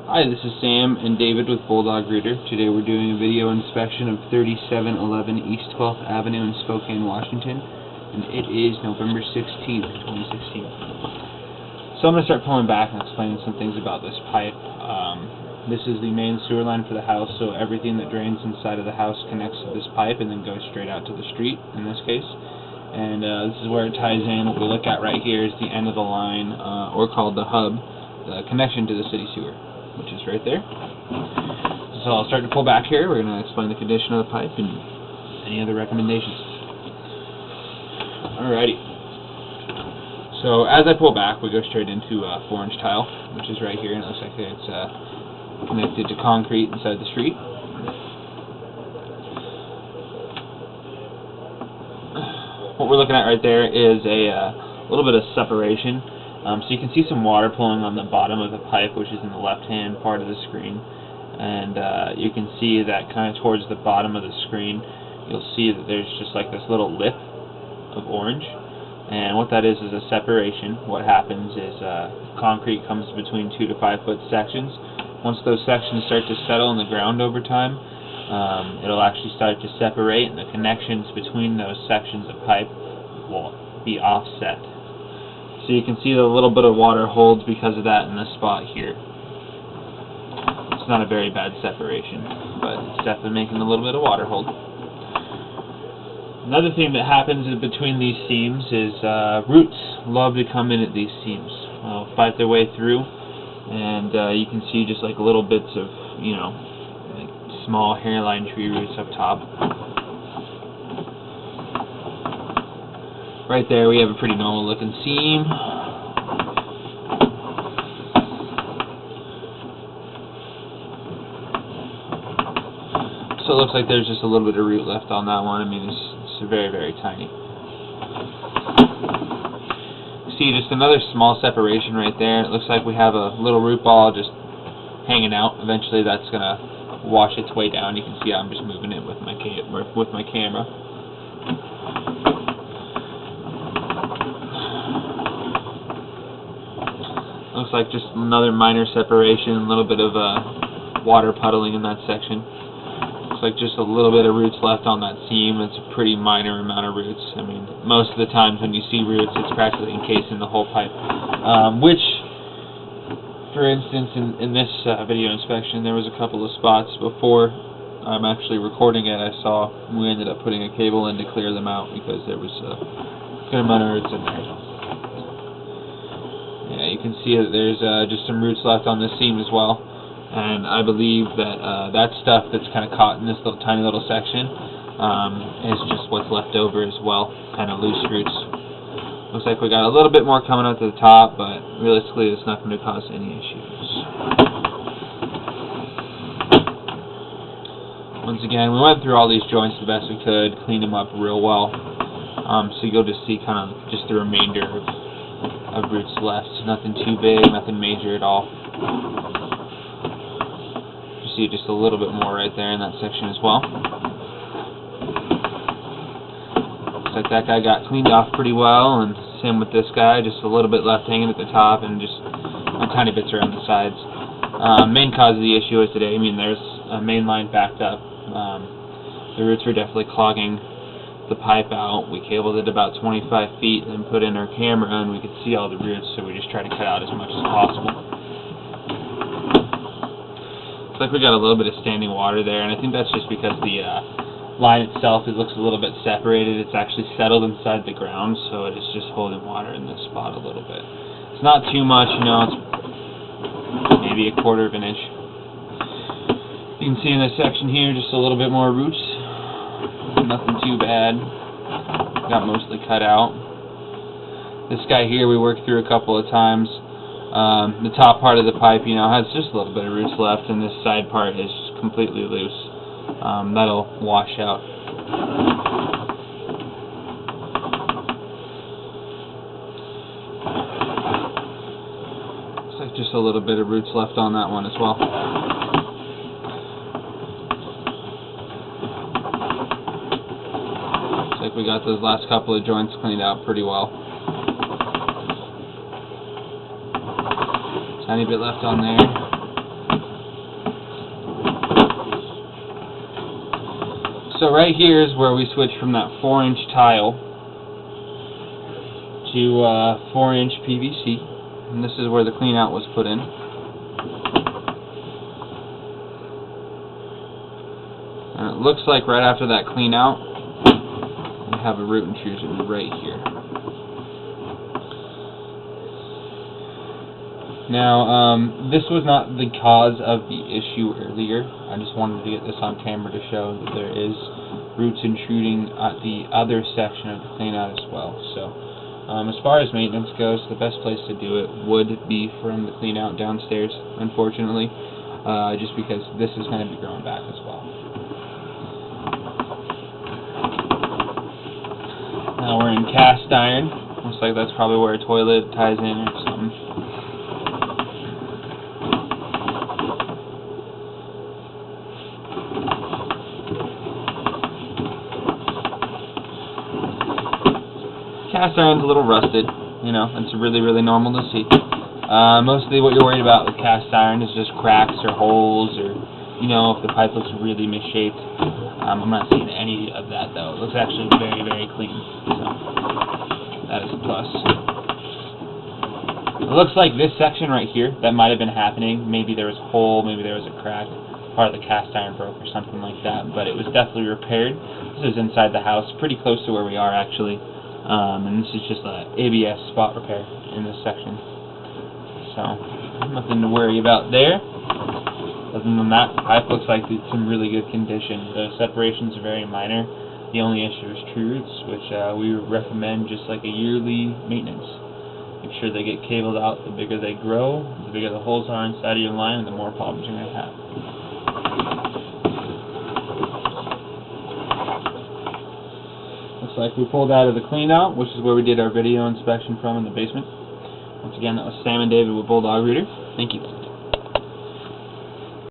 Hi, this is Sam and David with Bulldog Rooter. Today we're doing a video inspection of 3711 East 12th Avenue in Spokane, Washington, and it is November 16th, 2016. So I'm going to start pulling back and explaining some things about this pipe. This is the main sewer line for the house, so everything that drains inside of the house connects to this pipe and then goes straight out to the street, in this case. And this is where it ties in. What we look at right here is the end of the line, or called the hub, the connection to the city sewer, which is right there. So I'll start to pull back here. We're going to explain the condition of the pipe and any other recommendations. Alrighty. So as I pull back, we go straight into 4-inch tile, which is right here, and it looks like it's connected to concrete inside the street. What we're looking at right there is a little bit of separation. So you can see some water pulling on the bottom of the pipe, which is in the left-hand part of the screen. And you can see that kind of towards the bottom of the screen, you'll see that there's just like this little lip of orange. And what that is a separation. What happens is concrete comes between 2 to 5 foot sections. Once those sections start to settle in the ground over time, it'll actually start to separate, and the connections between those sections of pipe will be offset. So you can see the little bit of water holds because of that in this spot here. It's not a very bad separation, but it's definitely making a little bit of water hold. Another thing that happens in between these seams is roots love to come in at these seams. Fight their way through, and you can see just like little bits of, like small hairline tree roots up top. Right there we have a pretty normal looking seam. So it looks like there's just a little bit of root left on that one. I mean, it's very, very tiny. See just another small separation right there. It looks like we have a little root ball just hanging out. Eventually that's going to wash its way down. You can see I'm just moving it with my camera. Looks like just another minor separation, a little bit of water puddling in that section. Looks like just a little bit of roots left on that seam. It's a pretty minor amount of roots. I mean, most of the times when you see roots, it's practically encasing the whole pipe. Which, for instance, in this video inspection, there was a couple of spots before I'm actually recording it. I saw we ended up putting a cable in to clear them out because there was a good amount of roots in there. Yeah, you can see that there's just some roots left on this seam as well. And I believe that that stuff that's kind of caught in this tiny little section is just what's left over as well, kind of loose roots. Looks like we got a little bit more coming out to the top, but realistically it's not going to cause any issues. Once again, we went through all these joints the best we could, cleaned them up real well. So you'll just see kind of just the remainder of roots left. Nothing too big, nothing major at all. See just a little bit more right there in that section as well. Looks like that guy got cleaned off pretty well, and same with this guy, just a little bit left hanging at the top and just tiny bits around the sides. Main cause of the issue is today, I mean, there's a main line backed up. The roots were definitely clogging the pipe out. We cabled it about 25 feet and then put in our camera, and we could see all the roots, so we just tried to cut out as much as possible. Looks like we got a little bit of standing water there, and I think that's just because the line itself, it looks a little bit separated. It's actually settled inside the ground, so it is just holding water in this spot a little bit. It's not too much, it's maybe 1/4 of an inch. You can see in this section here just a little bit more roots. Nothing too bad. Got mostly cut out. This guy here we worked through a couple of times. The top part of the pipe, has just a little bit of roots left, and this side part is completely loose. That'll wash out. Looks like just a little bit of roots left on that one as well. Looks like we got those last couple of joints cleaned out pretty well. Tiny bit left on there. So right here is where we switch from that 4-inch tile to 4-inch PVC, and this is where the clean out was put in. And it looks like right after that clean out, we have a root intrusion right here. Now, this was not the cause of the issue earlier. I just wanted to get this on camera to show that there is roots intruding at the other section of the clean out as well. So, as far as maintenance goes, the best place to do it would be from the clean out downstairs, unfortunately, just because this is going to be growing back as well. Now we're in cast iron. Looks like that's probably where a toilet ties in or something. Cast iron's a little rusted, you know, it's really, really normal to see. Mostly what you're worried about with cast iron is just cracks or holes, or, you know, if the pipe looks really misshaped. I'm not seeing any of that, though. It looks actually very, very clean, so that is a plus. It looks like this section right here, that might have been happening. Maybe there was a hole, maybe there was a crack, part of the cast iron broke or something like that, but it was definitely repaired. This is inside the house, pretty close to where we are, actually. And this is just an ABS spot repair in this section. So, nothing to worry about there. Other than that, the pipe looks like it's in really good condition. The separations are very minor. The only issue is true roots, which we recommend just like a yearly maintenance. Make sure they get cabled out. The bigger they grow, the bigger the holes are inside of your line, the more problems you're going to have. Looks like we pulled out of the clean out, which is where we did our video inspection from in the basement. Once again, that was Sam and David with Bulldog Rooter. Thank you.